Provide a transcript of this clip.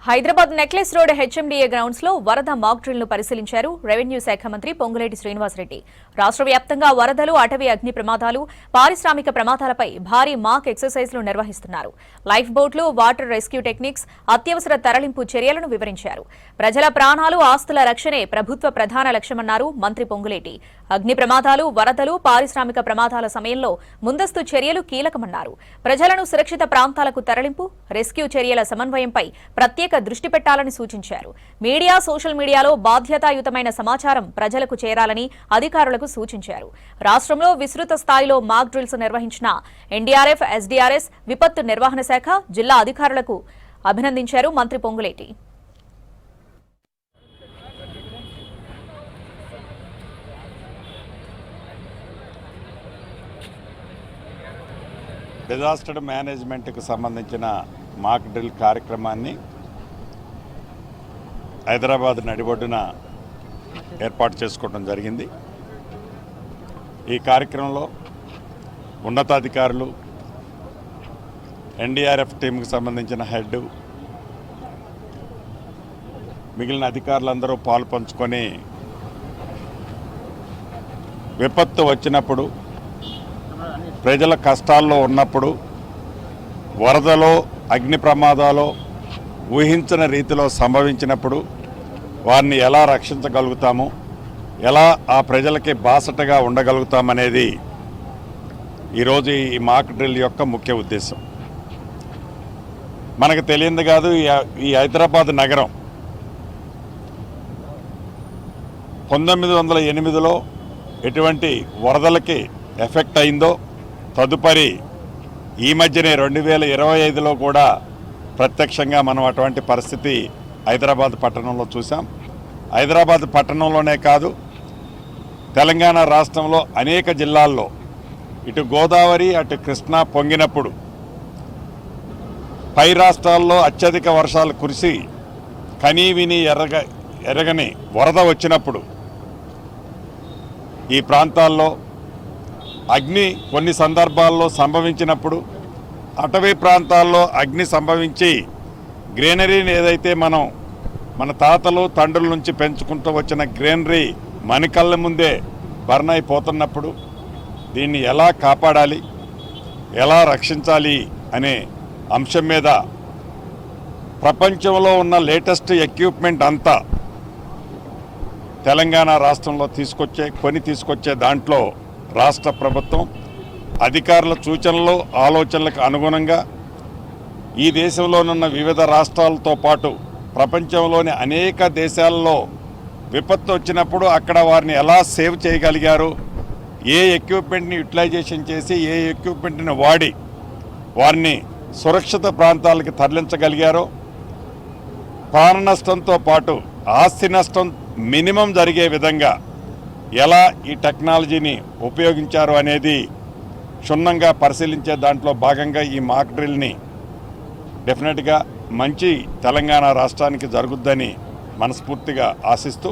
Hyderabad necklace road HMDA grounds లో వరద mock drill ను పరిశీలించారు రెవెన్యూ శాఖ మంత్రి పొంగులేటి శ్రీనివాసరెడ్డి. రాష్ట్ర వ్యాప్తంగా వరదలు, అటవీ అగ్ని ప్రమాదాలు, పారిశ్రామిక ప్రమాదాలపై భారీ మాక్ ఎక్సర్సైజ్లు నిర్వహిస్తున్నారు. లైఫ్ బోట్లు, వాటర్ రెస్క్యూ టెక్నిక్స్, అత్యవసర తరలింపు చర్యలను వివరించారు. ప్రజల ప్రాణాలు, ఆస్తుల రక్షణే ప్రభుత్వ ప్రధాన లక్ష్యమన్నారు మంత్రి పొంగులేటి. అగ్ని ప్రమాదాలు, వరదలు, పారిశ్రామిక ప్రమాదాల సమయంలో ముందస్తు చర్యలు కీలకమన్నారు. ప్రజలను సురక్షిత ప్రాంతాలకు తరలింపు, రెస్క్యూ చర్యల సమన్వయంపై ప్రత్యేక దృష్టి పెట్టాలని సూచించారు. మీడియా, సోషల్ మీడియాలో బాధ్యతాయుతమైన సమాచారం ప్రజలకు చేరాలని అధికారులకు సూచించారు. రాష్ట్రంలో విస్తృత స్థాయిలో మాక్ డ్రిల్స్ నిర్వహించిన ఎన్డీఆర్ఎఫ్, ఎస్డీఆర్ఎస్, విపత్తు నిర్వహణ శాఖ, జిల్లా అధికారులకు అభినందించారు మంత్రి పొంగులేటి. డిజాస్టర్ మేనేజ్మెంట్కు సంబంధించిన మాక్ డ్రిల్ కార్యక్రమాన్ని హైదరాబాద్ నడిబొడ్డున ఏర్పాటు చేసుకోవడం జరిగింది. ఈ కార్యక్రమంలో ఉన్నతాధికారులు, ఎన్డీఆర్ఎఫ్ టీంకి సంబంధించిన హెడ్, మిగిలిన అధికారులందరూ పాలు పంచుకొని విపత్తు వచ్చినప్పుడు, ప్రజల కష్టాల్లో ఉన్నప్పుడు, వరదలో, అగ్ని ప్రమాదాలు ఊహించిన రీతిలో సంభవించినప్పుడు వారిని ఎలా రక్షించగలుగుతాము, ఎలా ఆ ప్రజలకి బాసటగా ఉండగలుగుతామనేది ఈరోజు ఈ మాక్ డ్రిల్ యొక్క ముఖ్య ఉద్దేశం. మనకు తెలియంది కాదు, ఈ హైదరాబాద్ నగరం 1908లో ఎటువంటి వరదలకి ఎఫెక్ట్ అయిందో, తదుపరి ఈ మధ్యనే 2025లో కూడా ప్రత్యక్షంగా మనం అటువంటి పరిస్థితి హైదరాబాద్ పట్టణంలో చూసాం. హైదరాబాద్ పట్టణంలోనే కాదు, తెలంగాణ రాష్ట్రంలో అనేక జిల్లాల్లో ఇటు గోదావరి, అటు కృష్ణా పొంగినప్పుడు, పై రాష్ట్రాల్లో అత్యధిక వర్షాలు కురిసి కనీవిని ఎరగని వరద వచ్చినప్పుడు ఈ ప్రాంతాల్లో అగ్ని కొన్ని సందర్భాల్లో సంభవించినప్పుడు, అటవీ ప్రాంతాల్లో అగ్ని సంభవించి గ్రీనరీని ఏదైతే మన తాతలు తండ్రుల నుంచి పెంచుకుంటూ వచ్చిన గ్రీనరీ మన కళ్ళ ముందే బర్న్ అయిపోతున్నప్పుడు దీన్ని ఎలా కాపాడాలి, ఎలా రక్షించాలి అనే అంశం మీద ప్రపంచంలో ఉన్న లేటెస్ట్ ఎక్విప్మెంట్ అంతా తెలంగాణ రాష్ట్రంలో తీసుకొచ్చే దాంట్లో రాష్ట్ర ప్రభుత్వం అధికారుల సూచనలు, ఆలోచనలకు అనుగుణంగా ఈ దేశంలోనున్న వివిధ రాష్ట్రాలతో పాటు ప్రపంచంలోని అనేక దేశాల్లో విపత్తు వచ్చినప్పుడు అక్కడ వారిని ఎలా సేవ్ చేయగలిగారు, ఏ ఎక్విప్మెంట్ని యూటిలైజేషన్ చేసి, ఏ ఎక్విప్మెంట్ని వాడి వారిని సురక్షిత ప్రాంతాలకు తరలించగలిగారో, ప్రాణ నష్టంతో పాటు ఆస్తి నష్టం మినిమం జరిగే విధంగా ఎలా ఈ టెక్నాలజీని ఉపయోగించారు అనేది క్షుణ్ణంగా పరిశీలించే దాంట్లో భాగంగా ఈ మాక్ డ్రిల్ని డెఫినెట్గా మంచి తెలంగాణ రాష్ట్రానికి జరుగుద్దని మనస్ఫూర్తిగా ఆశిస్తూ